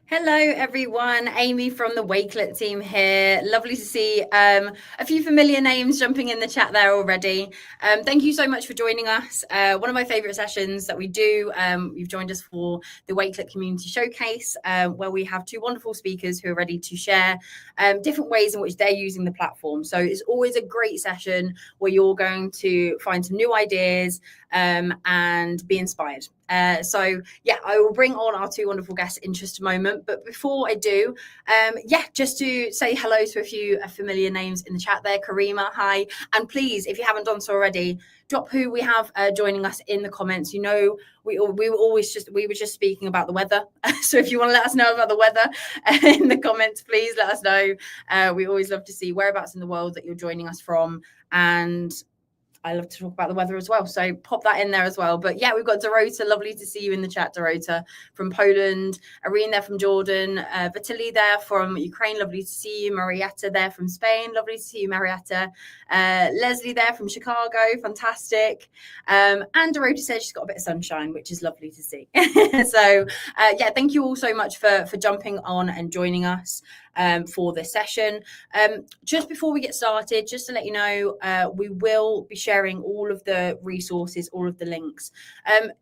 Hello, everyone. Amy from the Wakelet team here. Lovely to see a few familiar names jumping in the chat there already. Thank you so much for joining us. One of my favorite sessions that we do. You've joined us for the Wakelet Community Showcase, where we have two wonderful speakers who are ready to share different ways in which they're using the platform. So it's always a great session where you're going to find some new ideas and be inspired. So I will bring on our two wonderful guests in just a moment. But before I do, just to say hello to a few familiar names in the chat there. Karima, hi. And please, if you haven't done so already, drop who we have joining us in the comments. You know, we were just speaking about the weather. So if you want to let us know about the weather in the comments, please let us know. We always love to see whereabouts in the world that you're joining us from. And I love to talk about the weather as well. So pop that in there as well. But yeah, we've got Dorota. Lovely to see you in the chat, Dorota, from Poland. Irene there from Jordan. Vitaly there from Ukraine. Lovely to see you. Marietta there from Spain. Lovely to see you, Marietta. Leslie there from Chicago. Fantastic. And Dorota says she's got a bit of sunshine, which is lovely to see. So thank you all so much for jumping on and joining us for this session. Just before we get started, just to let you know, we will be sharing all of the resources, all of the links.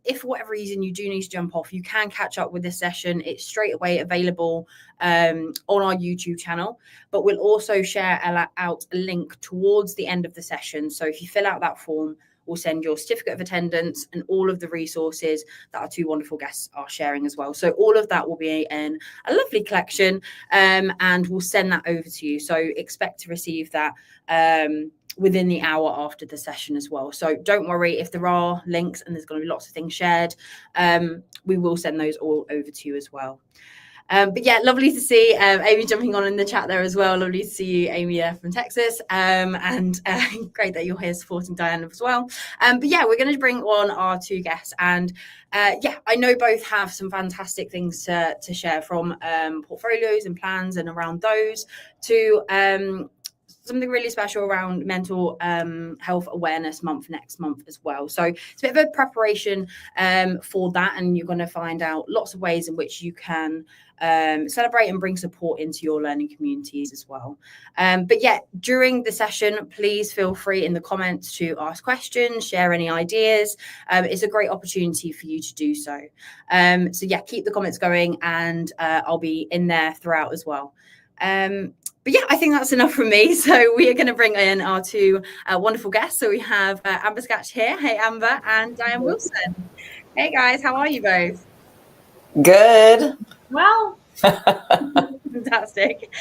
If for whatever reason you do need to jump off, you can catch up with this session. It's straight away available on our YouTube channel, but we'll also share out a link towards the end of the session. So if you fill out that form, we'll send your certificate of attendance and all of the resources that our two wonderful guests are sharing as well. So all of that will be in a lovely collection, and we'll send that over to you. So expect to receive that within the hour after the session as well. So don't worry if there are links and there's going to be lots of things shared. We will send those all over to you as well. But yeah, lovely to see Amy jumping on in the chat there as well. Lovely to see you, Amy, from Texas. And great that you're here supporting Diana as well. But yeah, we're going to bring on our two guests. And I know both have some fantastic things to share, from portfolios and plans and around those to something really special around mental health awareness month next month as well. So it's a bit of a preparation for that, and you're going to find out lots of ways in which you can celebrate and bring support into your learning communities as well. But yeah, during the session, please feel free in the comments to ask questions, share any ideas. It's a great opportunity for you to do so. So yeah, keep the comments going, and I'll be in there throughout as well. But yeah, I think that's enough from me. So we are going to bring in our two wonderful guests. So we have Amber Scatch here. Hey, Amber, and Diane Wilson. Hey, guys. How are you both? Good. Well, fantastic.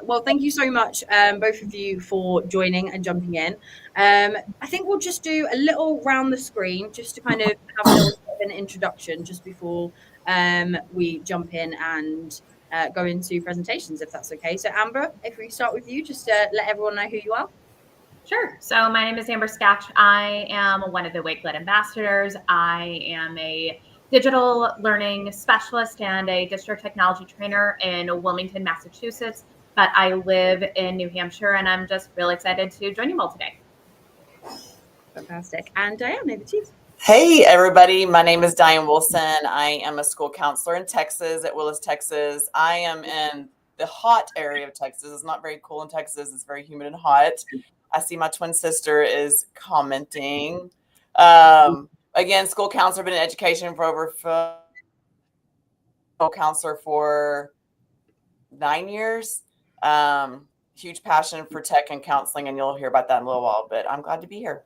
Well, thank you so much, both of you, for joining and jumping in. I think we'll just do a little round the screen just to kind of have a little bit of an introduction just before we jump in and go into presentations, if that's okay. So Amber, if we start with you, just to let everyone know who you are. Sure. So my name is Amber Scatch. I am one of the Wakelet ambassadors. I am a digital learning specialist and a district technology trainer in Wilmington, Massachusetts, but I live in New Hampshire, and I'm just really excited to join you all today. Fantastic. And Diane, over to you. Hey, everybody. My name is Diane Wilson. I am a school counselor in Texas, at Willis, Texas. I am in the hot area of Texas. It's not very cool in Texas. It's very humid and hot. I see my twin sister is commenting. Again, school counselor, been in education for school counselor for 9 years. Huge passion for tech and counseling, and you'll hear about that in a little while, but I'm glad to be here.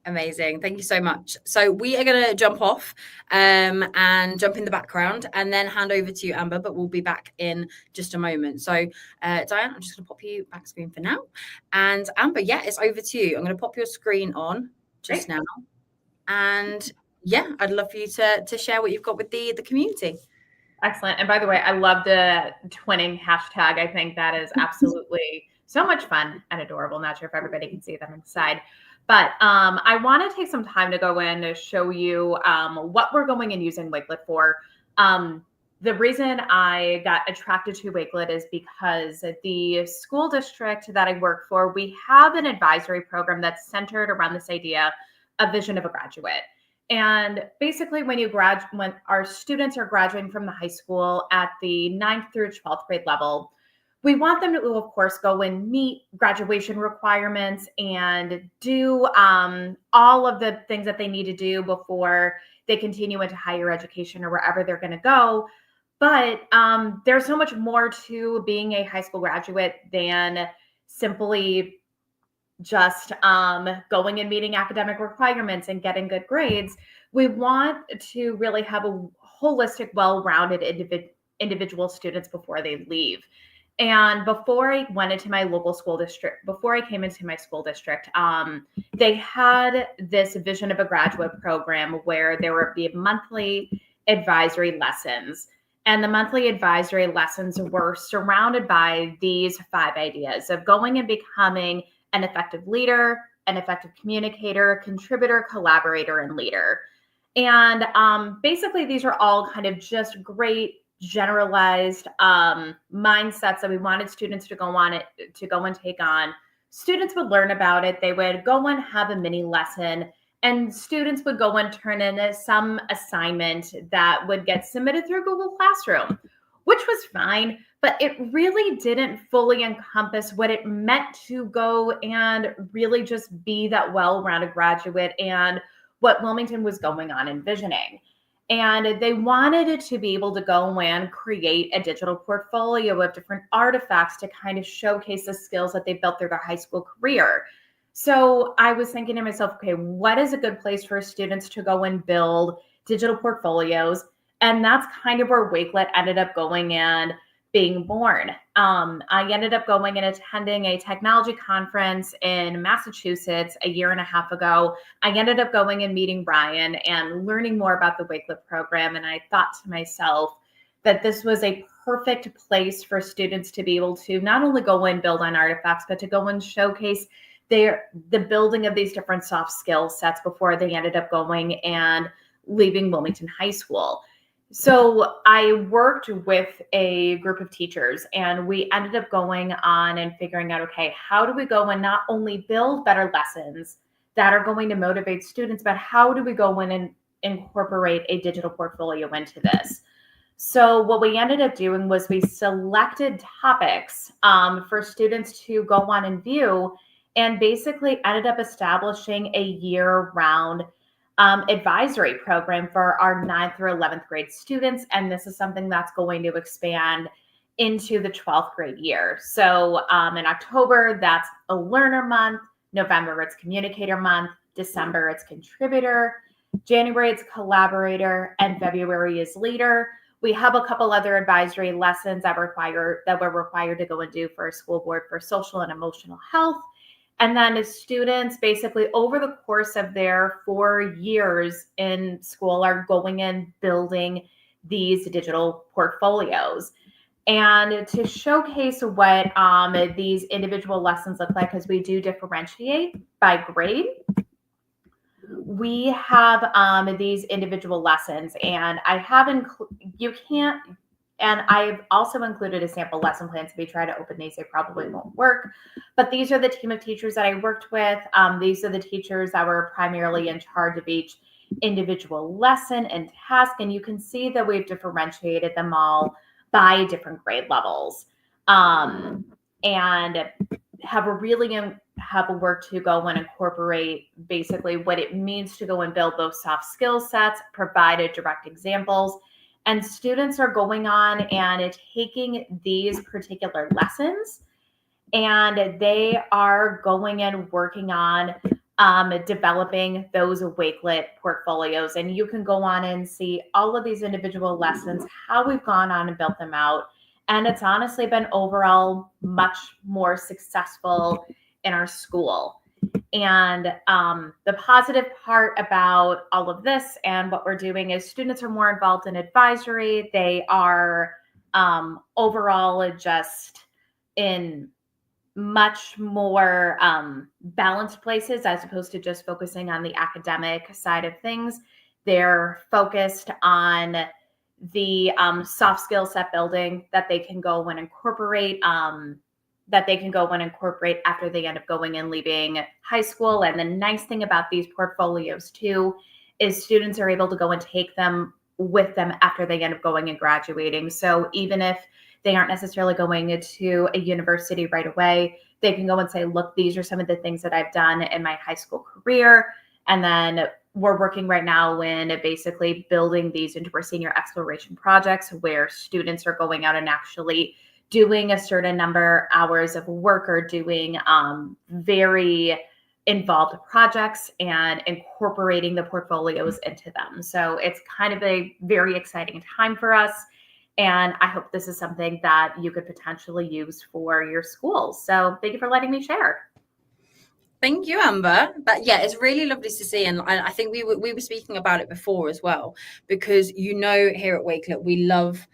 Amazing. Thank you so much. So we are going to jump off and jump in the background and then hand over to you, Amber, but we'll be back in just a moment. So Diane, I'm just going to pop you back screen for now. And Amber, yeah, it's over to you. I'm going to pop your screen on just now. And yeah, I'd love for you to share what you've got with the community. Excellent. And by the way, I love the twinning hashtag. I think that is absolutely so much fun and adorable. Not sure if everybody can see them inside. But I want to take some time to go in to show you what we're going and using Wakelet for. The reason I got attracted to Wakelet is because the school district that I work for, we have an advisory program that's centered around this idea of vision of a graduate. And basically when our students are graduating from the high school at the 9th through 12th grade level, we want them to, of course, go and meet graduation requirements and do all of the things that they need to do before they continue into higher education or wherever they're going to go. But there's so much more to being a high school graduate than simply just going and meeting academic requirements and getting good grades. We want to really have a holistic, well-rounded individual students before they leave. And before I went into my local school district, before I came into my school district, they had this vision of a graduate program where there would be monthly advisory lessons. And the monthly advisory lessons were surrounded by these 5 ideas of going and becoming an effective leader, an effective communicator, contributor, collaborator, and leader. And basically, these are all kind of just great generalized mindsets that we wanted students to go and take on. Students would learn about it. They would go and have a mini lesson, and students would go and turn in some assignment that would get submitted through Google Classroom, which was fine, but it really didn't fully encompass what it meant to go and really just be that well-rounded graduate and what Wilmington was going on envisioning. And they wanted it to be able to go and create a digital portfolio of different artifacts to kind of showcase the skills that they built through their high school career. So I was thinking to myself, okay, what is a good place for students to go and build digital portfolios? And that's kind of where Wakelet ended up going and being born. I ended up going and attending a technology conference in Massachusetts a year and a half ago. I ended up going and meeting Brian and learning more about the Wakelet program. And I thought to myself that this was a perfect place for students to be able to not only go and build on artifacts, but to go and showcase the building of these different soft skill sets before they ended up going and leaving Wilmington High School. So I worked with a group of teachers, and we ended up going on and figuring out, okay, how do we go and not only build better lessons that are going to motivate students, but how do we go in and incorporate a digital portfolio into this? So what we ended up doing was we selected topics for students to go on and view, and basically ended up establishing a year-round advisory program for our 9th through 11th grade students. And this is something that's going to expand into the 12th grade year. So in October, that's a learner month. November, it's communicator month. December, it's contributor. January, it's collaborator. And February is leader. We have a couple other advisory lessons that we're required to go and do for a school board for social and emotional health. And then the students basically over the course of their 4 years in school are going and building these digital portfolios. And to showcase what these individual lessons look like, because we do differentiate by grade, we have these individual lessons, and I have and I've also included a sample lesson plan. So if we try to open these, they probably won't work. But these are the team of teachers that I worked with. These are the teachers that were primarily in charge of each individual lesson and task. And you can see that we've differentiated them all by different grade levels. And have worked to go and incorporate basically what it means to go and build those soft skill sets, provided direct examples. And students are going on and taking these particular lessons, and they are going and working on developing those Wakelet portfolios. And you can go on and see all of these individual lessons, how we've gone on and built them out. And it's honestly been overall much more successful in our school. And the positive part about all of this and what we're doing is students are more involved in advisory. They are overall just in much more balanced places as opposed to just focusing on the academic side of things. They're focused on the soft skill set building that they can go and incorporate after they end up going and leaving high school. And the nice thing about these portfolios too is students are able to go and take them with them after they end up going and graduating. So even if they aren't necessarily going into a university right away, they can go and say, look, these are some of the things that I've done in my high school career. And then we're working right now in basically building these into our senior exploration projects, where students are going out and actually doing a certain number of hours of work, or doing very involved projects and incorporating the portfolios into them. So it's kind of a very exciting time for us. And I hope this is something that you could potentially use for your schools. So thank you for letting me share. Thank you, Amber. Yeah, it's really lovely to see, and I think we were speaking about it before as well, because here at Wakelet we love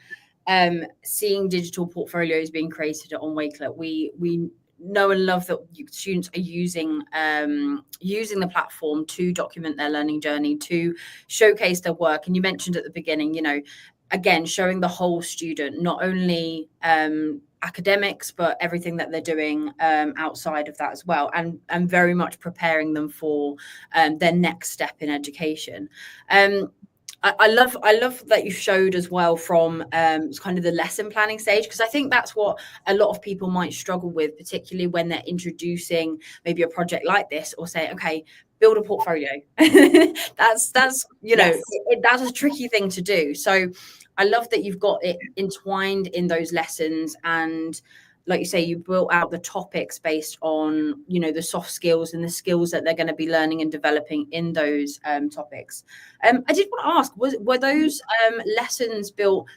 seeing digital portfolios being created on Wakelet. We know and love that students are using the platform to document their learning journey, to showcase their work. And you mentioned at the beginning, again, showing the whole student, not only academics, but everything that they're doing outside of that as well, and very much preparing them for their next step in education. I love that you showed as well from kind of the lesson planning stage, because I think that's what a lot of people might struggle with, particularly when they're introducing maybe a project like this, or say, okay, build a portfolio. that's that's a tricky thing to do. So I love that you've got it entwined in those lessons, and like you say, you built out the topics based on, the soft skills and the skills that they're going to be learning and developing in those topics. I did want to ask, were those lessons built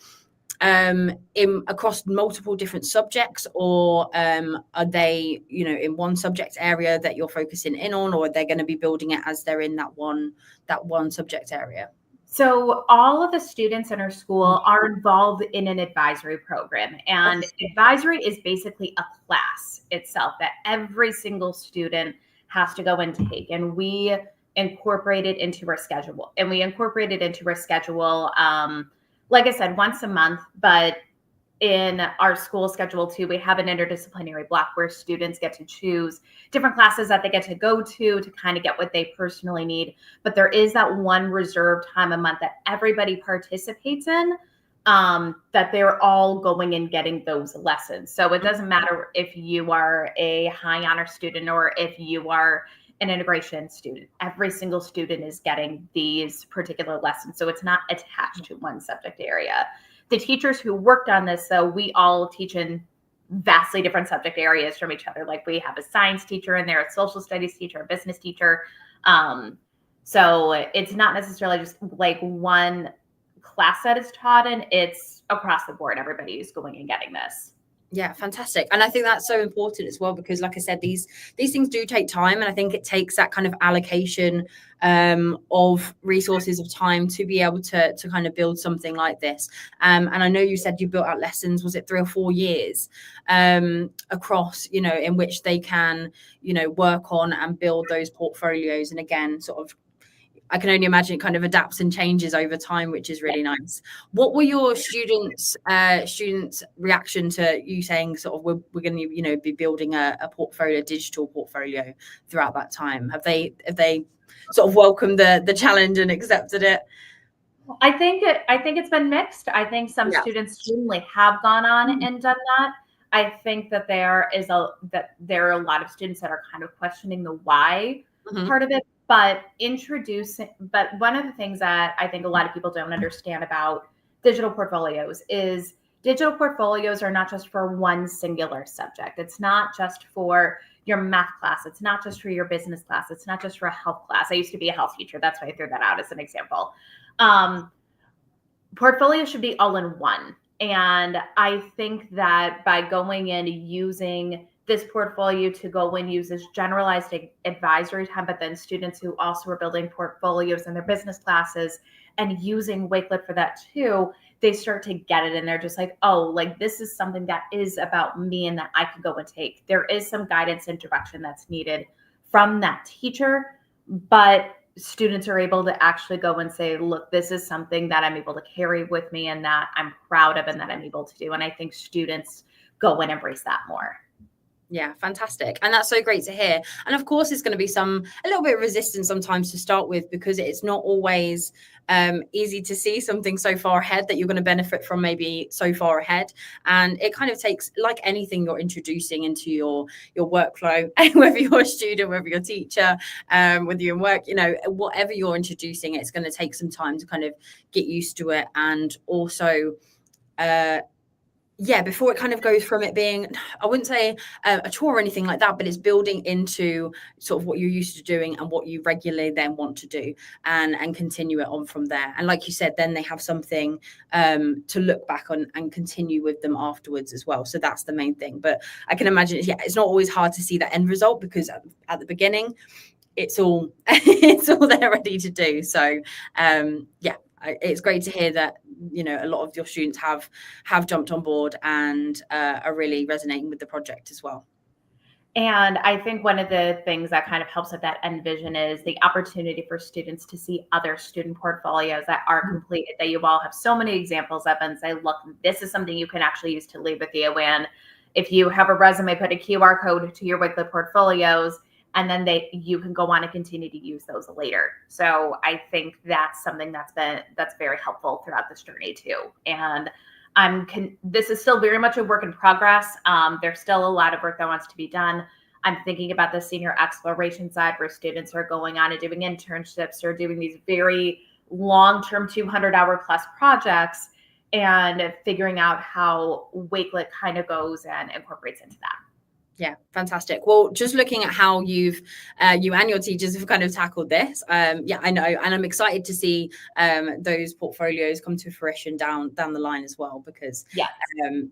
across multiple different subjects, or are they, in one subject area that you're focusing in on, or are they going to be building it as they're in that one subject area? So all of the students in our school are involved in an advisory program, and advisory is basically a class itself that every single student has to go and take. And we incorporate it into our schedule. Like I said, once a month, but in our school schedule too, we have an interdisciplinary block where students get to choose different classes that they get to go to kind of get what they personally need. But there is that one reserved time a month that everybody participates in, that they're all going and getting those lessons. So it doesn't matter if you are a high honor student or if you are an integration student. Every single student is getting these particular lessons. So it's not attached to one subject area. The teachers who worked on this, though, we all teach in vastly different subject areas from each other. Like we have a science teacher in there, a social studies teacher, a business teacher. So it's not necessarily just like one class that is taught in, it's across the board. Everybody is going and getting this. Yeah, fantastic. And I think that's so important as well, because like I said, these things do take time. And I think it takes that kind of allocation of resources, of time, to be able to kind of build something like this. And I know you said you built out lessons, was it 3 or 4 years across, in which they can, work on and build those portfolios. And again, sort of, I can only imagine it kind of adapts and changes over time, which is really nice. What were your students' reaction to you saying sort of we're going to be building a digital portfolio throughout that time? Have they sort of welcomed the challenge and accepted it? I think it's been mixed. I think some students genuinely have gone on and done that. I think that there are a lot of students that are kind of questioning the why part of it. But one of the things that I think a lot of people don't understand about digital portfolios is digital portfolios are not just for one singular subject. It's not just for your math class. It's not just for your business class. It's not just for a health class. I used to be a health teacher. That's why I threw that out as an example. Portfolio should be all in one. And I think that by going in using this portfolio to go and use as generalized advisory time, but then students who also are building portfolios in their business classes and using Wakelet for that too, they start to get it. And they're just like, oh, like this is something that is about me and that I could go and take. There is some guidance and direction that's needed from that teacher, but students are able to actually go and say, look, this is something that I'm able to carry with me and that I'm proud of and that I'm able to do. And I think students go and embrace that more. Yeah, fantastic. And that's so great to hear. And of course, it's going to be a little bit of resistance sometimes to start with, because it's not always easy to see something so far ahead that you're going to benefit from maybe so far ahead. And it kind of takes, like anything you're introducing into your workflow, whether you're a student, whether you're a teacher, whether you're in work, whatever you're introducing, it's going to take some time to kind of get used to it. And also, before it kind of goes from it being, I wouldn't say a chore or anything like that, but it's building into sort of what you're used to doing and what you regularly then want to do, and continue it on from there. And like you said, then they have something to look back on and continue with them afterwards as well. So that's the main thing. But I can imagine, it's not always hard to see that end result, because at the beginning, it's all they're ready to do. So it's great to hear that a lot of your students have jumped on board and are really resonating with the project as well. And I think one of the things that kind of helps with that end vision is the opportunity for students to see other student portfolios that are completed, that you all have so many examples of, and say, look, this is something you can actually use to leave with you. And if you have a resume, put a QR code to your Wakelet portfolios, and then you can go on and continue to use those later. So I think that's something that's very helpful throughout this journey too. And this is still very much a work in progress. There's still a lot of work that wants to be done. I'm thinking about the senior exploration side, where students are going on and doing internships or doing these very long-term 200-hour plus projects, and figuring out how Wakelet kind of goes and incorporates into that. Yeah, fantastic. Well, just looking at how you and your teachers have kind of tackled this, I know, and I'm excited to see those portfolios come to fruition down the line as well, because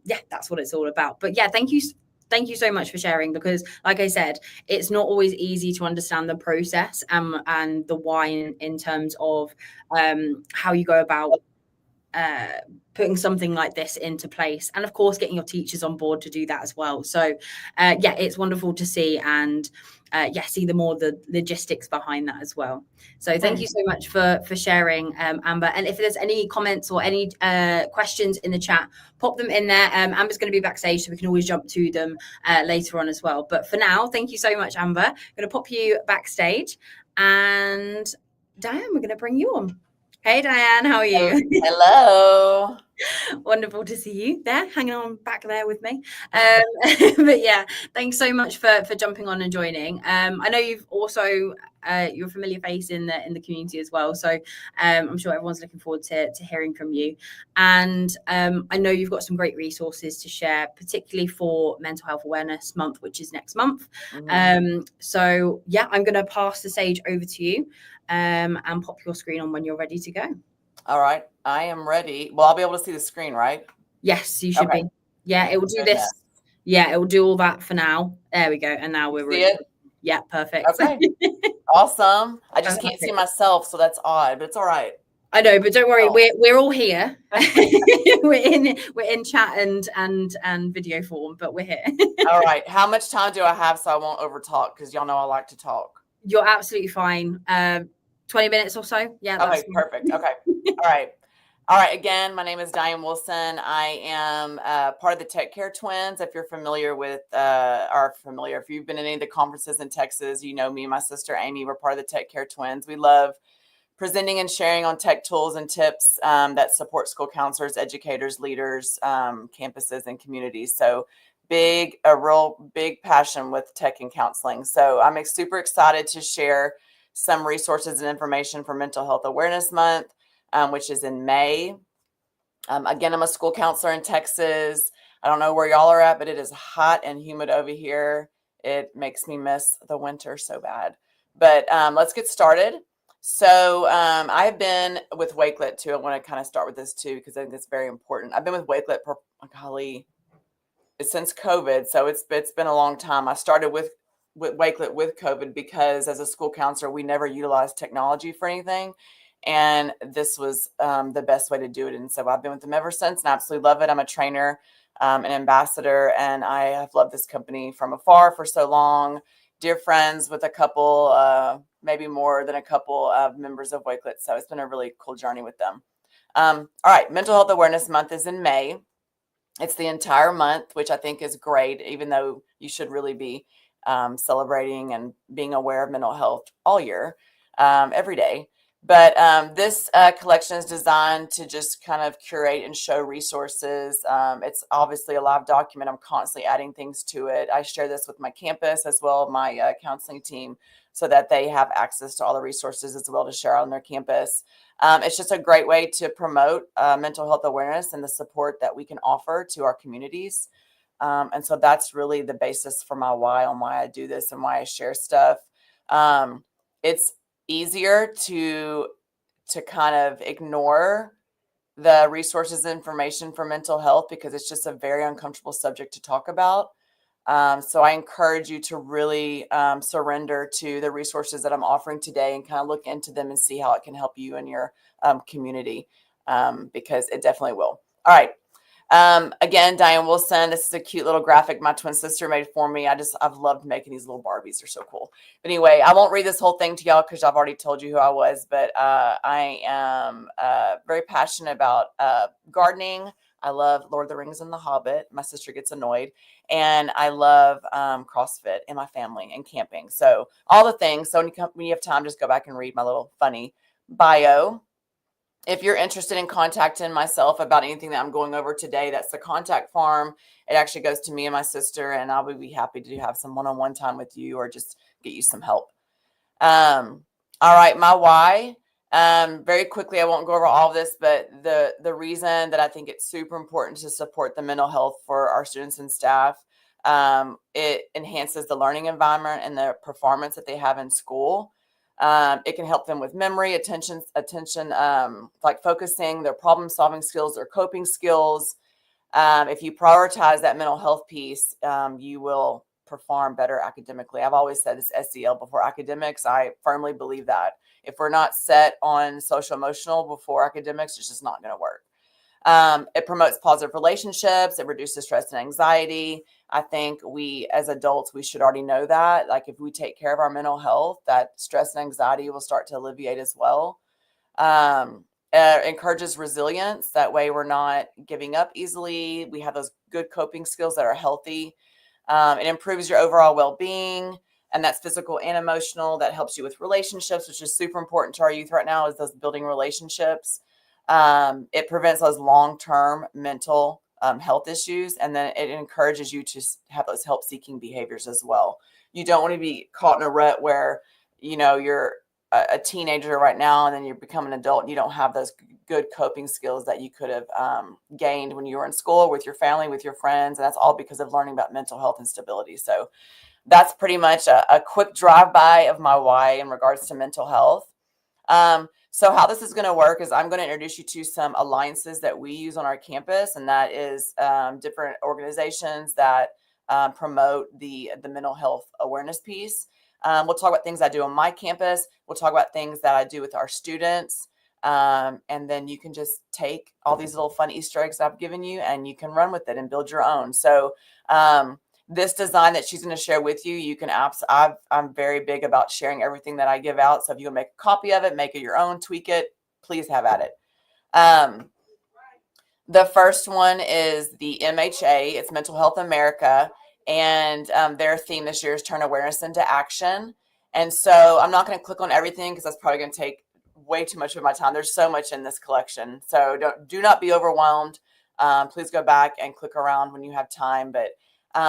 that's what it's all about. But thank you so much for sharing, because like I said, it's not always easy to understand the process and the why in terms of how you go about putting something like this into place, and of course getting your teachers on board to do that as well. So it's wonderful to see, and see the logistics behind that as well. So thank you so much for sharing, Amber. And if there's any comments or any questions in the chat, pop them in there. Amber's going to be backstage, so we can always jump to them later on as well. But for now, thank you so much, Amber. I'm going to pop you backstage, and Diane, we're going to bring you on. Hey, Diane, how are you? Hello. Wonderful to see you there, hanging on back there with me. But thanks so much for jumping on and joining. I know you've also you're a familiar face in the community as well, so I'm sure everyone's looking forward to hearing from you. And I know you've got some great resources to share, particularly for Mental Health Awareness Month, which is next month. I'm going to pass the stage over to you and pop your screen on when you're ready to go. All right, I am ready. Well, I'll be able to see the screen, right? Yes, you should be. Yeah, it will do this. Yeah, it will do all that for now. There we go. And now we're see it. Yeah, perfect. Okay, awesome. I just can't see myself, so that's odd, but it's all right. I know, but don't worry, we're all here. we're in chat and video form, but we're here. All right. How much time do I have so I won't overtalk? Because y'all know I like to talk. You're absolutely fine. 20 minutes or so. Yeah. Okay, perfect. Okay. All right. Again, my name is Diane Wilson. I am part of the Tech Care Twins. If you're familiar with, if you've been in any of the conferences in Texas, you know me and my sister Amy, we're part of the Tech Care Twins. We love presenting and sharing on tech tools and tips that support school counselors, educators, leaders, campuses, and communities. So a real big passion with tech and counseling. So I'm super excited to share some resources and information for Mental Health Awareness Month, which is in May. Again, I'm a school counselor in Texas. I don't know where y'all are at, but it is hot and humid over here. It makes me miss the winter so bad. But let's get started. So I've been with Wakelet too. I want to kind of start with this too, because I think it's very important. I've been with Wakelet for, since COVID. So it's been a long time. I started with Wakelet with COVID, because as a school counselor, we never utilized technology for anything. And this was the best way to do it. And so I've been with them ever since and I absolutely love it. I'm a trainer, an ambassador, and I have loved this company from afar for so long. Dear friends with a couple, maybe more than a couple of members of Wakelet. So it's been a really cool journey with them. All right. Mental Health Awareness Month is in May. It's the entire month, which I think is great, even though you should really be celebrating and being aware of mental health all year, every day. But this collection is designed to just kind of curate and show resources. It's obviously a live document. I'm constantly adding things to it. I share this with my campus as well as my counseling team so that they have access to all the resources as well to share on their campus. It's just a great way to promote mental health awareness and the support that we can offer to our communities. And so that's really the basis for my why on why I do this and why I share stuff. It's easier to kind of ignore the resources and information for mental health because it's just a very uncomfortable subject to talk about. So I encourage you to really surrender to the resources that I'm offering today and kind of look into them and see how it can help you and your community, because it definitely will. All right. Again, Diane Wilson, this is a cute little graphic my twin sister made for me. I've loved making these little Barbies. They're so cool. But anyway, I won't read this whole thing to y'all because I've already told you who I was, but I am very passionate about gardening. I love Lord of the Rings and The Hobbit. My sister gets annoyed. And I love CrossFit and my family and camping. So all the things. So when you have time, just go back and read my little funny bio. If you're interested in contacting myself about anything that I'm going over today, that's the contact form. It actually goes to me and my sister, and I would be happy to have some one-on-one time with you or just get you some help. All right, my why. Very quickly, I won't go over all of this, but the reason that I think it's super important to support the mental health for our students and staff, it enhances the learning environment and the performance that they have in school. It can help them with memory, attention, like focusing, their problem solving skills, their coping skills. If you prioritize that mental health piece, you will perform better academically. I've always said it's SEL before academics. I firmly believe that. If we're not set on social emotional before academics, it's just not going to work. It promotes positive relationships. It reduces stress and anxiety. I think we, as adults, we should already know that. Like if we take care of our mental health, that stress and anxiety will start to alleviate as well. Encourages resilience. That way we're not giving up easily. We have those good coping skills that are healthy. It improves your overall well-being, and that's physical and emotional. That helps you with relationships, which is super important to our youth right now, is those building relationships. It prevents those long-term mental health issues, and then it encourages you to have those help-seeking behaviors as well. You don't want to be caught in a rut where, you're a teenager right now and then you become an adult and you don't have those good coping skills that you could have gained when you were in school with your family, with your friends. And that's all because of learning about mental health and stability. So that's pretty much a quick drive-by of my why in regards to mental health. So how this is going to work is I'm going to introduce you to some alliances that we use on our campus, and that is different organizations that promote the mental health awareness piece. We'll talk about things I do on my campus. We'll talk about things that I do with our students. And then you can just take all these little fun Easter eggs I've given you and you can run with it and build your own. So this design that she's going to share with you, you can I'm very big about sharing everything that I give out. So if you want to make a copy of it, make it your own, tweak it, please have at it. The first one is the MHA. It's Mental Health America. And their theme this year is Turn Awareness into Action. And so I'm not going to click on everything because that's probably going to take way too much of my time. There's so much in this collection. So do not be overwhelmed. Please go back and click around when you have time. But they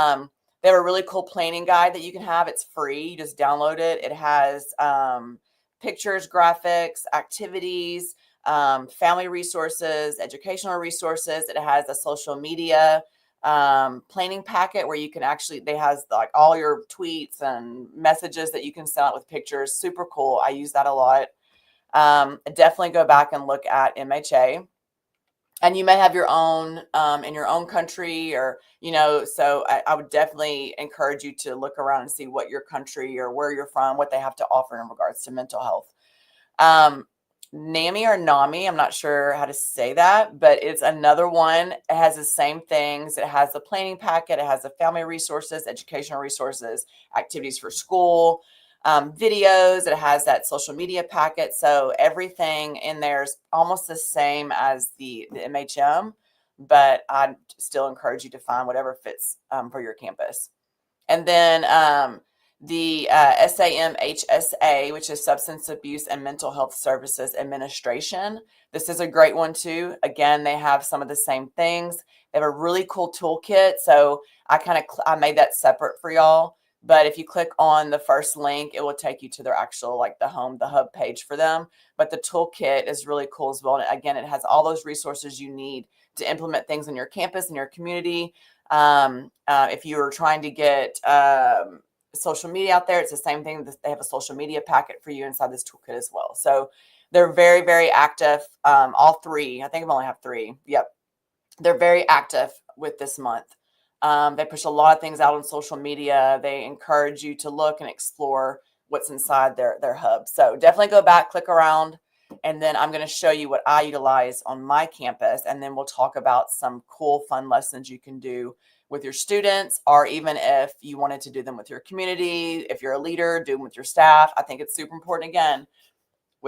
have a really cool planning guide that you can have. It's free. You just download it. It has pictures, graphics, activities, family resources, educational resources. It has a social media planning packet where you can they has like all your tweets and messages that you can send out with pictures. Super cool. I use that a lot. Definitely go back and look at MHA. And you may have your own in your own country or, so I would definitely encourage you to look around and see what your country or where you're from, what they have to offer in regards to mental health. NAMI or NAMI, I'm not sure how to say that, but it's another one. It has the same things. It has the planning packet. It has the family resources, educational resources, activities for school, videos. It has that social media packet. So everything in there is almost the same as the MHM, but I still encourage you to find whatever fits for your campus. And then the SAMHSA, which is Substance Abuse and Mental Health Services Administration. This is a great one too. Again, they have some of the same things. They have a really cool toolkit. So I made that separate for y'all. But if you click on the first link, it will take you to their actual, like the hub page for them. But the toolkit is really cool as well. And again, it has all those resources you need to implement things on your campus and your community. If you are trying to get social media out there, it's the same thing. They have a social media packet for you inside this toolkit as well. So they're very, very active. All three, I think I only have three. Yep. They're very active with this month. They push a lot of things out on social media. They encourage you to look and explore what's inside their hub. So definitely go back, click around, and then I'm going to show you what I utilize on my campus. And then we'll talk about some cool, fun lessons you can do with your students, or even if you wanted to do them with your community, if you're a leader, do them with your staff. I think it's super important, again,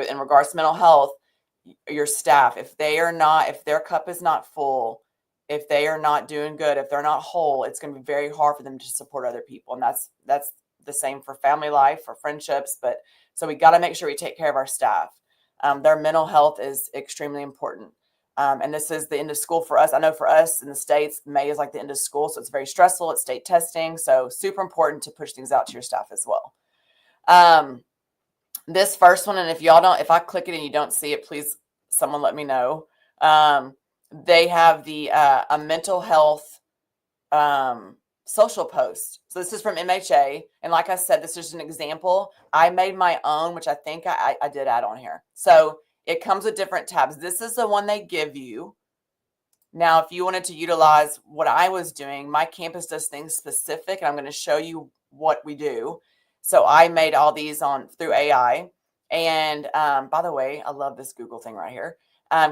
in regards to mental health, your staff, if their cup is not full, if they are not doing good, if they're not whole, it's going to be very hard for them to support other people. And that's the same for family life, for friendships. But so we got to make sure we take care of our staff. Their mental health is extremely important. And this is the end of school for us. I know for us in the States, May is like the end of school. So it's very stressful. It's state testing. So super important to push things out to your staff as well. This first one, and if I click it and you don't see it, please, someone let me know. They have a mental health social post. So this is from MHA. And like I said, this is an example. I made my own, which I think I did add on here. So it comes with different tabs. This is the one they give you. Now, if you wanted to utilize what I was doing, my campus does things specific, and I'm going to show you what we do. So I made all these through AI. And by the way, I love this Google thing right here.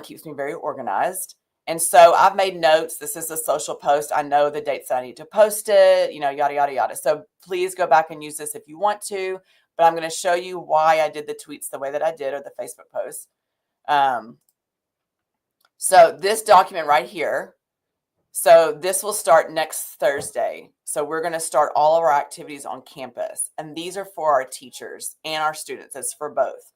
Keeps me very organized. And so I've made notes. This is a social post. I know the dates that I need to post it, yada, yada, yada. So please go back and use this if you want to. But I'm going to show you why I did the tweets the way that I did, or the Facebook post. So this document right here. So this will start next Thursday. So we're going to start all of our activities on campus. And these are for our teachers and our students. It's for both.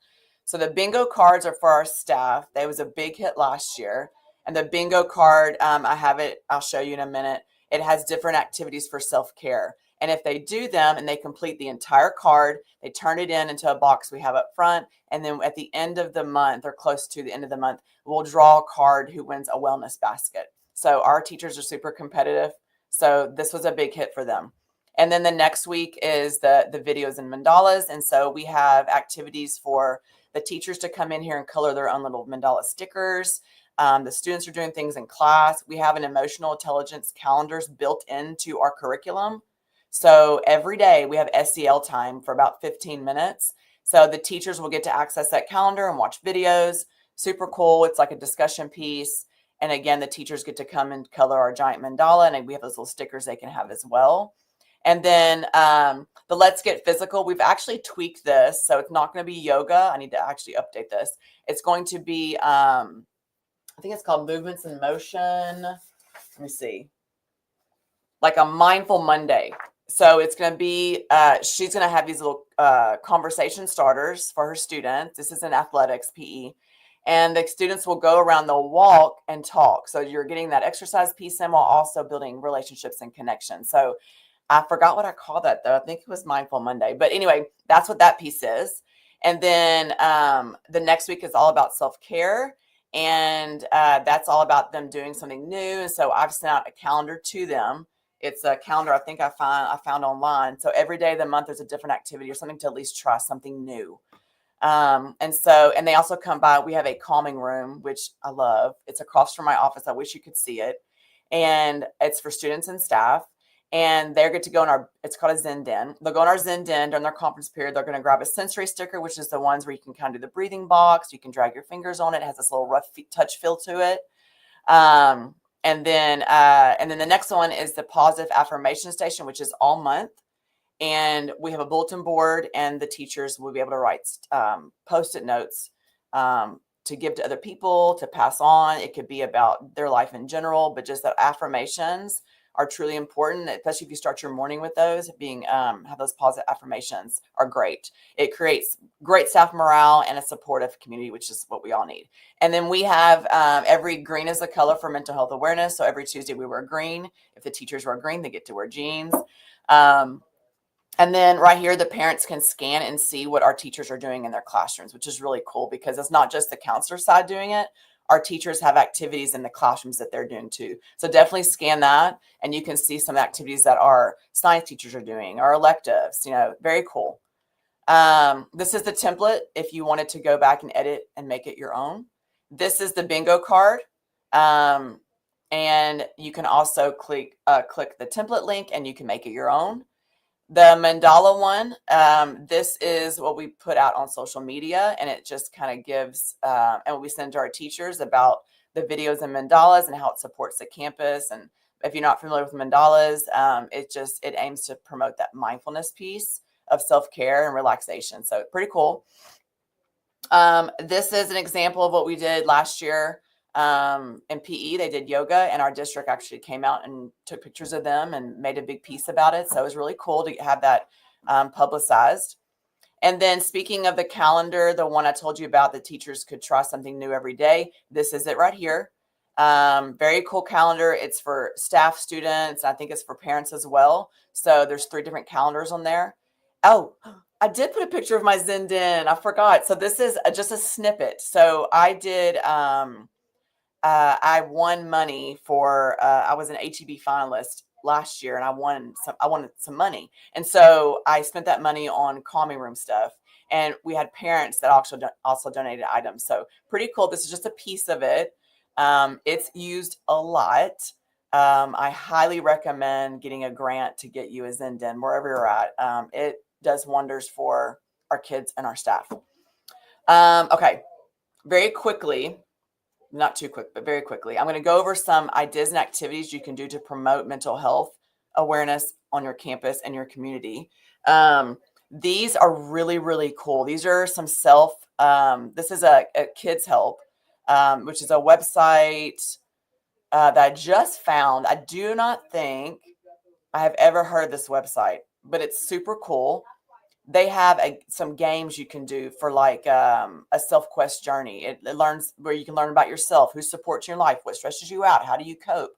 So the bingo cards are for our staff. That was a big hit last year. And the bingo card, I have it. I'll show you in a minute. It has different activities for self-care. And if they do them and they complete the entire card, they turn it into a box we have up front. And then at the end of the month, or close to the end of the month, we'll draw a card who wins a wellness basket. So our teachers are super competitive. So this was a big hit for them. And then the next week is the videos and mandalas. And so we have activities for the teachers to come in here and color their own little mandala stickers. The students are doing things in class. We have an emotional intelligence calendars built into our curriculum. So every day we have SEL time for about 15 minutes. So the teachers will get to access that calendar and watch videos. Super cool. It's like a discussion piece. And again, the teachers get to come and color our giant mandala, and we have those little stickers they can have as well. And then the Let's Get Physical, we've actually tweaked this. So it's not going to be yoga. I need to actually update this. It's going to be, I think it's called Movements in Motion. Let me see. Like a Mindful Monday. So it's going to be, she's going to have these little conversation starters for her students. This is in athletics, PE. And the students will go around, they'll walk and talk. So you're getting that exercise piece in while also building relationships and connections. So I forgot what I call that, though. I think it was Mindful Monday. But anyway, that's what that piece is. And then the next week is all about self-care. And that's all about them doing something new. And so I've sent out a calendar to them. It's a calendar I think I found online. So every day of the month, there's a different activity or something to at least try something new. And they also come by. We have a calming room, which I love. It's across from my office. I wish you could see it. And it's for students and staff. And they're good to go in it's called a Zen Den. They'll go in our Zen Den during their conference period. They're going to grab a sensory sticker, which is the ones where you can kind of do the breathing box. You can drag your fingers on it. It has this little rough touch feel to it. And then the next one is the positive affirmation station, which is all month. And we have a bulletin board, and the teachers will be able to write Post-it notes to give to other people, to pass on. It could be about their life in general, but just that affirmations are truly important, especially if you start your morning with those. Have those positive affirmations are great. It creates great staff morale and a supportive community, which is what we all need. And then we have every green is the color for mental health awareness. So every Tuesday we wear green. If the teachers wear green, they get to wear jeans. And then right here, the parents can scan and see what our teachers are doing in their classrooms, which is really cool because it's not just the counselor side doing it. Our teachers have activities in the classrooms that they're doing too. So definitely scan that, and you can see some activities that our science teachers are doing, our electives, very cool. This is the template if you wanted to go back and edit and make it your own. This is the bingo card. And you can also click the template link and you can make it your own. The mandala one, this is what we put out on social media, and it just kind of gives, and we send to our teachers about the videos and mandalas and how it supports the campus. And if you're not familiar with mandalas, it aims to promote that mindfulness piece of self-care and relaxation. So pretty cool. This is an example of what we did last year. In PE, they did yoga, and our district actually came out and took pictures of them and made a big piece about it. So it was really cool to have that publicized. And then speaking of the calendar, the one I told you about, the teachers could try something new every day. This is it right here. Very cool calendar. It's for staff, students. I think it's for parents as well. So there's 3 different calendars on there. Oh, I did put a picture of my Zen Den. I forgot. So this is just a snippet. So I did, I won money for, I was an HEB finalist last year, and I wanted some money. And so I spent that money on calming room stuff. And we had parents that also donated items. So pretty cool. This is just a piece of it. It's used a lot. I highly recommend getting a grant to get you a Zen Den wherever you're at. It does wonders for our kids and our staff. Okay, very quickly. Not too quick, but very quickly. I'm going to go over some ideas and activities you can do to promote mental health awareness on your campus and your community. These are really, really cool. These are some this is a Kids Help, which is a website that I just found. I do not think I have ever heard of this website, but it's super cool. They have some games you can do for like a self-quest journey. It learns where you can learn about yourself, who supports your life, what stresses you out, how do you cope.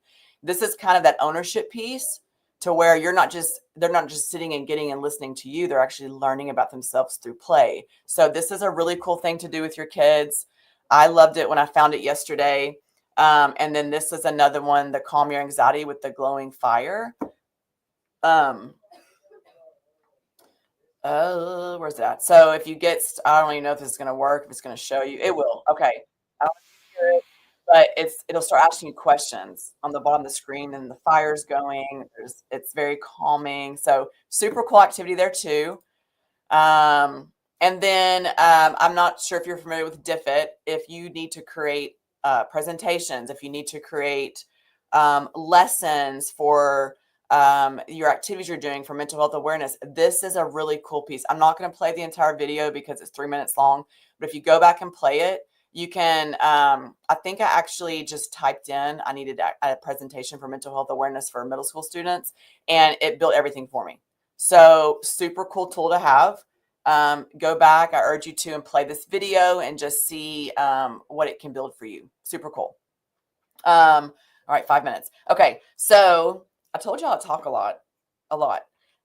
This is kind of that ownership piece to where they're not just sitting and getting and listening to you. They're actually learning about themselves through play. So this is a really cool thing to do with your kids. I loved it when I found it yesterday. And then this is another one, the Calm Your Anxiety with the glowing fire. Where's that? So if you get, I don't even know if this is going to work, if it's going to show you. It will. Okay. I don't hear it, but it'll start asking you questions on the bottom of the screen, and the fire's going. It's very calming. So super cool activity there too. And then I'm not sure if you're familiar with DIFIT. If you need to create presentations, if you need to create lessons for your activities you're doing for mental health awareness, this is a really cool piece. I'm not going to play the entire video because it's 3 minutes long, but if you go back and play it, you can, I think I actually just typed in, I needed a presentation for mental health awareness for middle school students, and it built everything for me. So super cool tool to have. Go back. I urge you to and play this video and just see what it can build for you. Super cool. All right, 5 minutes. Okay, so I told you I'll talk a lot.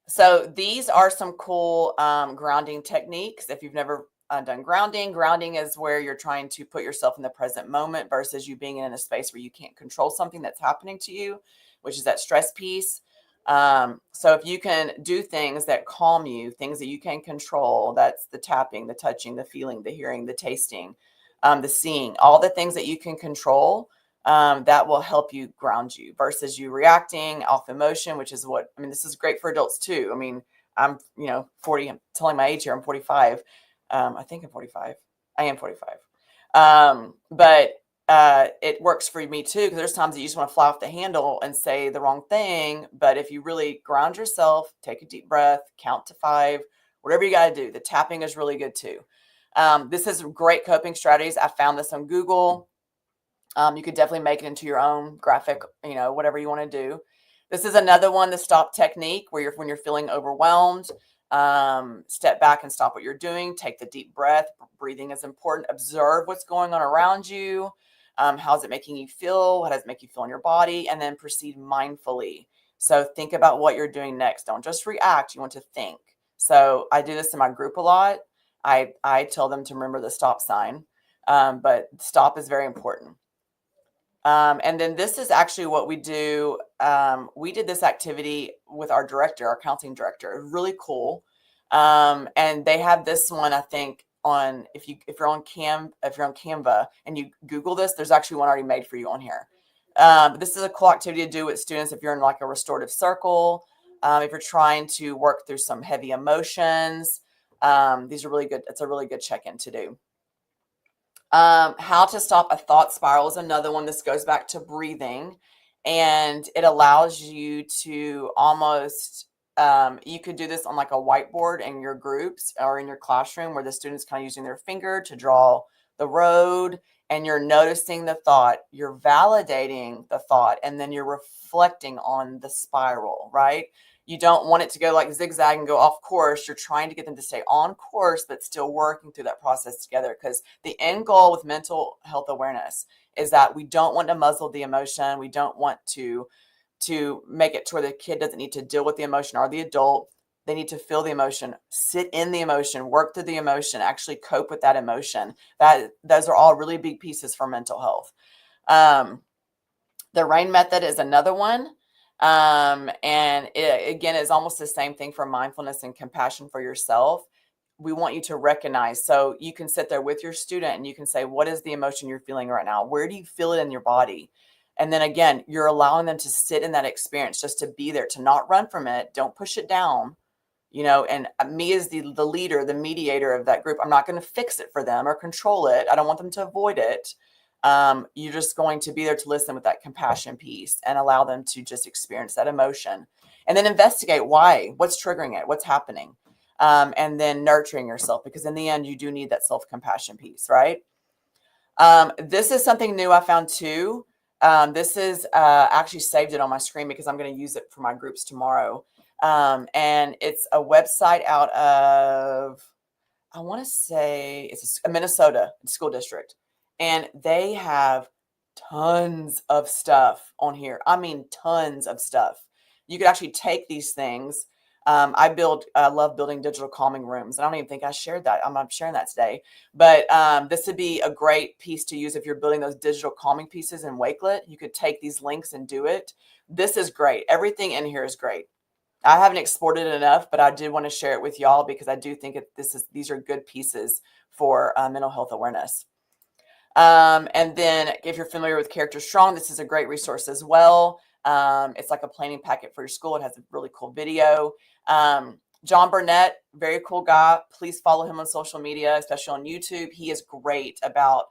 So these are some cool grounding techniques. If you've never done grounding is where you're trying to put yourself in the present moment versus you being in a space where you can't control something that's happening to you, which is that stress piece. So if you can do things that calm you, things that you can control, that's the tapping, the touching, the feeling, the hearing, the tasting, the seeing, all the things that you can control, that will help you ground you versus you reacting off emotion, which is this is great for adults too. I mean, I'm, 40, I'm telling my age here, I'm 45. I think I'm 45. I am 45. But it works for me too, because there's times that you just want to fly off the handle and say the wrong thing. But if you really ground yourself, take a deep breath, count to 5, whatever you got to do, the tapping is really good too. This is great coping strategies. I found this on Google. You could definitely make it into your own graphic, whatever you want to do. This is another one, the stop technique, where when you're feeling overwhelmed, step back and stop what you're doing. Take the deep breath. Breathing is important. Observe what's going on around you. How's it making you feel? What does it make you feel in your body? And then proceed mindfully. So think about what you're doing next. Don't just react. You want to think. So I do this in my group a lot. I tell them to remember the stop sign, but stop is very important. And then this is actually what we do. We did this activity with our director, our counseling director. Really cool. And they have this one, I think, on if you're on Canva and you Google this, there's actually one already made for you on here. But this is a cool activity to do with students if you're in like a restorative circle. If you're trying to work through some heavy emotions, these are really good. It's a really good check-in to do. How to stop a thought spiral is another one. This goes back to breathing, and it allows you to almost, you could do this on like a whiteboard in your groups or in your classroom where the students kind of using their finger to draw the road, and you're noticing the thought, you're validating the thought, and then you're reflecting on the spiral, right? You don't want it to go like zigzag and go off course. You're trying to get them to stay on course, but still working through that process together. Because the end goal with mental health awareness is that we don't want to muzzle the emotion. We don't want to make it to where the kid doesn't need to deal with the emotion, or the adult. They need to feel the emotion, sit in the emotion, work through the emotion, actually cope with that emotion. Those are all really big pieces for mental health. The RAIN method is another one. And it, again, is almost the same thing for mindfulness and compassion for yourself. We want you to recognize, so you can sit there with your student and you can say, what is the emotion you're feeling right now? Where do you feel it in your body? And then again, you're allowing them to sit in that experience, just to be there, to not run from it. Don't push it down, and me as the leader, the mediator of that group, I'm not going to fix it for them or control it. I don't want them to avoid it. You're just going to be there to listen with that compassion piece and allow them to just experience that emotion, and then investigate why, what's triggering it, what's happening, and then nurturing yourself, because in the end, you do need that self-compassion piece, right? This is something new I found too. This is actually saved it on my screen because I'm going to use it for my groups tomorrow. And it's a website out of, I want to say it's a Minnesota school district. And they have tons of stuff on here. I mean, tons of stuff. You could actually take these things. I love building digital calming rooms. I don't even think I shared that. I'm not sharing that today. But this would be a great piece to use if you're building those digital calming pieces in Wakelet. You could take these links and do it. This is great. Everything in here is great. I haven't exported it enough, but I did want to share it with y'all because I do think these are good pieces for mental health awareness. And then if you're familiar with Character Strong, this is a great resource as well. It's like a planning packet for your school. It has a really cool video. John Burnett, very cool guy. Please follow him on social media, especially on YouTube. He is great about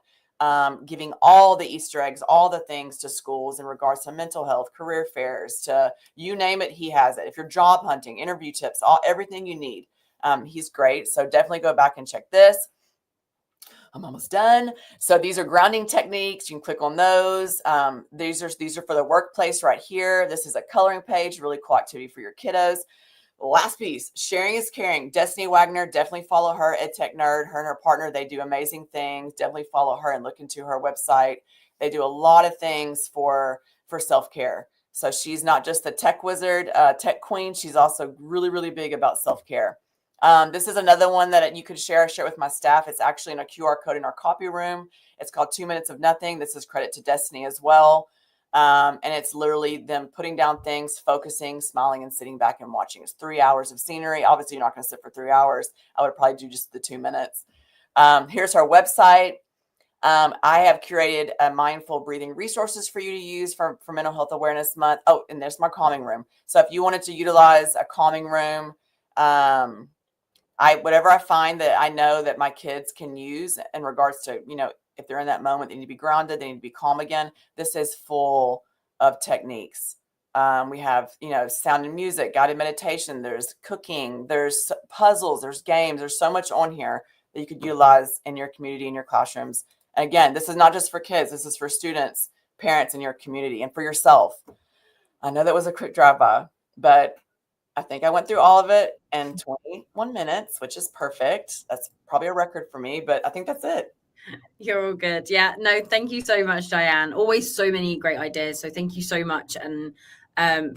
giving all the Easter eggs, all the things to schools in regards to mental health, career fairs, to you name it, he has it. If you're job hunting, interview tips, everything you need, he's great. So definitely go back and check this. I'm almost done. So these are grounding techniques. You can click on those. These are for the workplace right here. This is a coloring page, really cool activity for your kiddos. Last piece, sharing is caring. Destiny Wagner, definitely follow her, EdTech Nerd. Her and her partner, they do amazing things. Definitely follow her and look into her website. They do a lot of things for self-care. So she's not just the tech wizard, tech queen. She's also really, really big about self-care. This is another one that you could share with my staff. It's actually in a QR code in our copy room. It's called 2 Minutes of Nothing. This is credit to Destiny as well. And it's literally them putting down things, focusing, smiling, and sitting back and watching. It's 3 hours of scenery. Obviously, you're not going to sit for 3 hours. I would probably do just the 2 minutes. Here's our website. I have curated mindful breathing resources for you to use for Mental Health Awareness Month. Oh, and there's my calming room. So if you wanted to utilize a calming room, whatever I find that I know that my kids can use in regards to, if they're in that moment, they need to be grounded, they need to be calm again. This is full of techniques. We have, sound and music, guided meditation, there's cooking, there's puzzles, there's games, there's so much on here that you could utilize in your community, in your classrooms. And again, this is not just for kids. This is for students, parents in your community, and for yourself. I know that was a quick drive-by, but I think I went through all of it in 21 minutes, which is perfect. That's probably a record for me, but I think that's it. You're all good. Yeah. No, thank you so much, Diane. Always so many great ideas. So thank you so much, and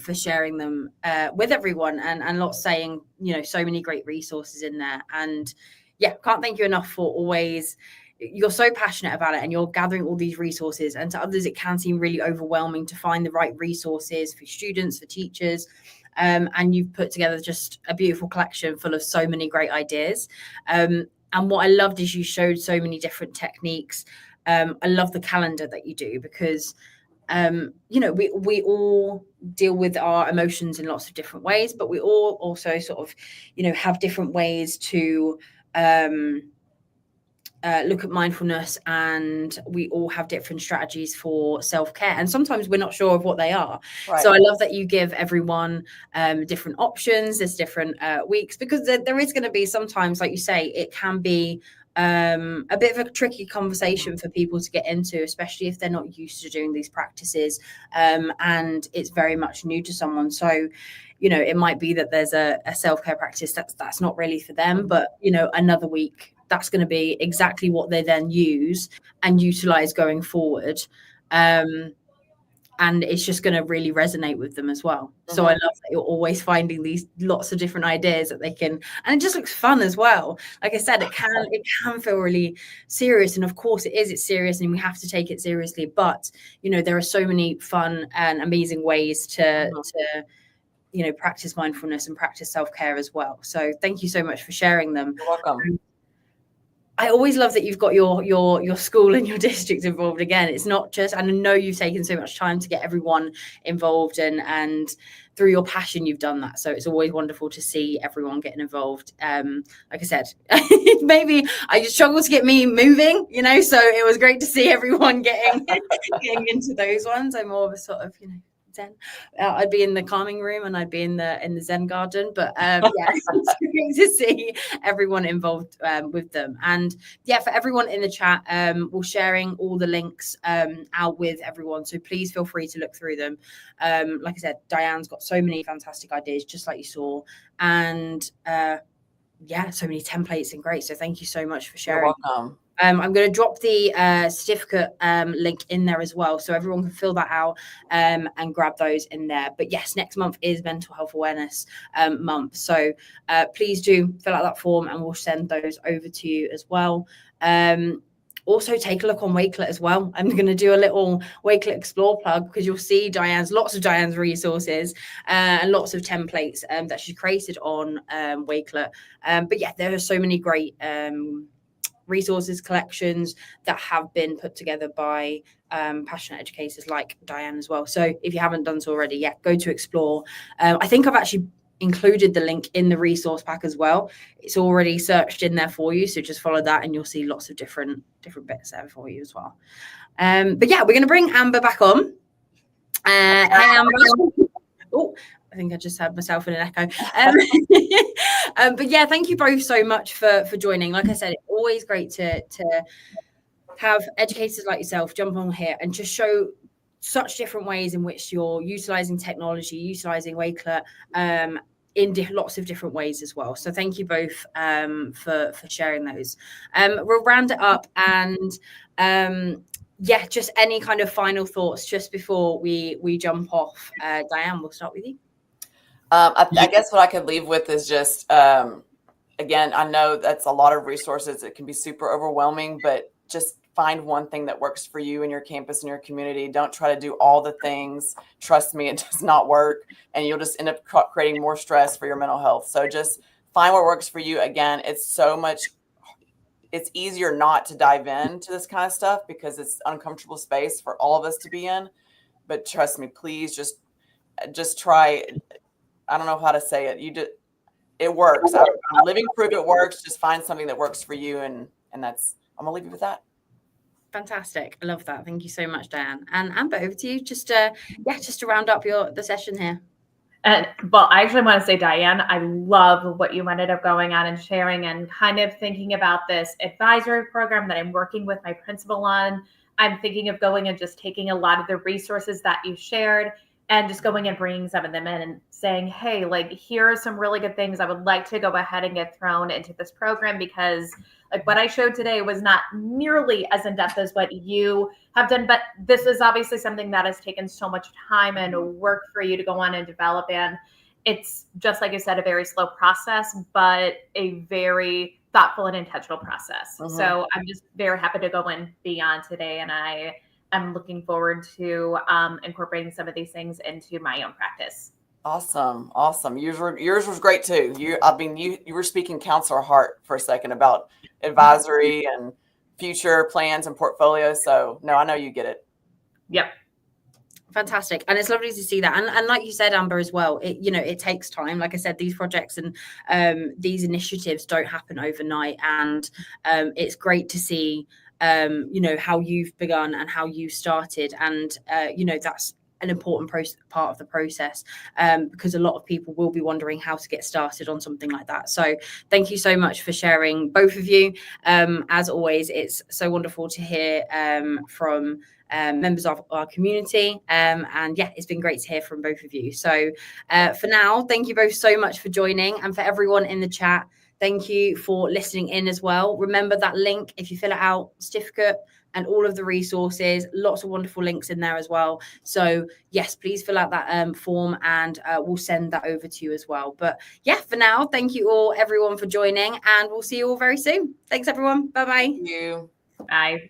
for sharing them with everyone, and lots saying, so many great resources in there. And yeah, can't thank you enough for always. You're so passionate about it, and you're gathering all these resources. And to others, it can seem really overwhelming to find the right resources for students, for teachers. And you've put together just a beautiful collection full of so many great ideas. And what I loved is you showed so many different techniques. I love the calendar that you do, because we all deal with our emotions in lots of different ways, but we all also sort of, have different ways to look at mindfulness, and we all have different strategies for self-care, and sometimes we're not sure of what they are. Right. So I love that you give everyone different options. There's different weeks, because there is going to be sometimes, like you say, it can be a bit of a tricky conversation for people to get into, especially if they're not used to doing these practices, and it's very much new to someone. So it might be that there's a self-care practice that's not really for them, but another week that's going to be exactly what they then use and utilize going forward. And it's just going to really resonate with them as well. Mm-hmm. So I love that you're always finding these lots of different ideas that they can, and it just looks fun as well. Like I said, it can feel really serious. And of course it's serious, and we have to take it seriously. But, there are so many fun and amazing ways to practice mindfulness and practice self-care as well. So thank you so much for sharing them. You're welcome. I always love that you've got your school and your district involved again. It's not just, and I know you've taken so much time to get everyone involved, and through your passion, you've done that. So it's always wonderful to see everyone getting involved. Like I said, maybe I just struggle to get me moving, so it was great to see everyone getting into those ones. I'm more of a sort of, Zen. I'd be in the calming room, and I'd be in the Zen garden. But it's great to see everyone involved with them. And for everyone in the chat, we're sharing all the links out with everyone. So please feel free to look through them. Like I said, Diane's got so many fantastic ideas, just like you saw, and so many templates and great. So thank you so much for sharing. You're welcome. I'm going to drop the certificate link in there as well, so everyone can fill that out and grab those in there. But yes, next month is Mental Health Awareness month, so please do fill out that form, and we'll send those over to you as well. Also, take a look on Wakelet as well. I'm going to do a little Wakelet Explore plug, because you'll see lots of Diane's resources and lots of templates that she's created on Wakelet. But there are so many great resources, collections that have been put together by passionate educators like Diane as well. So if you haven't done so already, go to Explore. I think I've actually included the link in the resource pack as well. It's already searched in there for you, so just follow that and you'll see lots of different bits there for you as well. But we're going to bring Amber back on. Hey, Amber. Oh, I think I just had myself in an echo. But thank you both so much for joining. Like I said, it's always great to have educators like yourself jump on here and just show such different ways in which you're utilizing technology, utilizing Wakelet in lots of different ways as well. So thank you both for sharing those. We'll round it up, and just any kind of final thoughts just before we jump off. Diane, we'll start with you. I guess what I could leave with is just, again, I know that's a lot of resources. It can be super overwhelming, but just find one thing that works for you and your campus and your community. Don't try to do all the things. Trust me, it does not work, and you'll just end up creating more stress for your mental health. So just find what works for you. Again, it's easier not to dive into this kind of stuff because it's uncomfortable space for all of us to be in. But trust me, please just try. I don't know how to say it. It works. I'm living proof it works. Just find something that works for you, and that's. I'm gonna leave you with that. Fantastic. I love that. Thank you so much, Diane. And Amber, over to you. Just to round up the session here. Well, I actually want to say, Diane, I love what you ended up going on and sharing and kind of thinking about this advisory program that I'm working with my principal on. I'm thinking of going and just taking a lot of the resources that you shared and just going and bringing some of them in and saying, hey, like, here are some really good things I would like to go ahead and get thrown into this program, because like what I showed today was not nearly as in-depth as what you have done, but this is obviously something that has taken so much time and work for you to go on and develop. And it's just like you said, a very slow process, but a very thoughtful and intentional process. So I'm just very happy to go and be on today. And I'm looking forward to incorporating some of these things into my own practice. Awesome. Yours was great too. You were speaking counselor heart for a second about advisory and future plans and portfolios. So no, I know you get it. Yep. Fantastic. And it's lovely to see that. And like you said, Amber, as well, it takes time. Like I said, these projects and these initiatives don't happen overnight. And it's great to see, how you've begun and how you started. And, that's an important part of the process, because a lot of people will be wondering how to get started on something like that. So thank you so much for sharing, both of you. As always, it's so wonderful to hear from members of our community. And yeah, it's been great to hear from both of you. So for now, thank you both so much for joining. And for everyone in the chat, thank you for listening in as well. Remember that link, if you fill it out, certificate and all of the resources, lots of wonderful links in there as well. So yes, please fill out that form, and we'll send that over to you as well. But yeah, for now, thank you all, everyone, for joining, and we'll see you all very soon. Thanks, everyone. Bye-bye. Thank you. Bye.